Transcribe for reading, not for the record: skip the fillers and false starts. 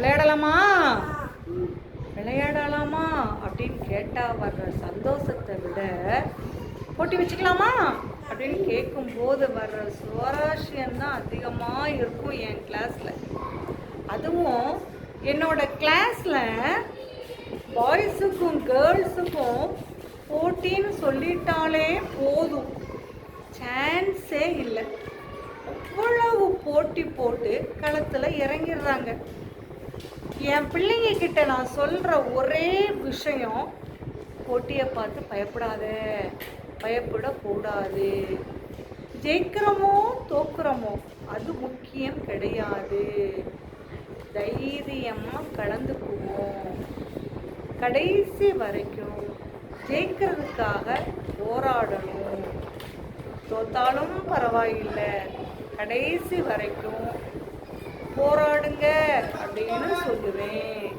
விளையாடலாமா விளையாடலாமா அப்படின்னு கேட்டால் வர்ற சந்தோஷத்தை விட போட்டி வச்சுக்கலாமா அப்படின்னு கேட்கும்போது வர்ற சுவாரஸ்யம்தான் அதிகமாக இருக்கும் என் கிளாஸில். அதுவும் என்னோட கிளாஸில் பாய்ஸுக்கும் கேர்ள்ஸுக்கும் போட்டின்னு சொல்லிட்டாலே போதும், சான்ஸே இல்லை. அவ்வளவு போட்டி போட்டு களத்தில் இறங்கிடுறாங்க. என் பிள்ளைங்க கிட்ட நான் சொல்கிற ஒரே விஷயம், போட்டியை பார்த்து பயப்படாத, பயப்படக்கூடாது. ஜெயிக்கிறோமோ தோக்குறோமோ அது முக்கியம் கிடையாது. தைரியமாக கலந்துக்குவோம். கடைசி வரைக்கும் ஜெயிக்கிறதுக்காக போராடணும். தோத்தாலும் பரவாயில்லை, கடைசி வரைக்கும் போராடுங்க அப்படின்னு சொல்லுவேன்.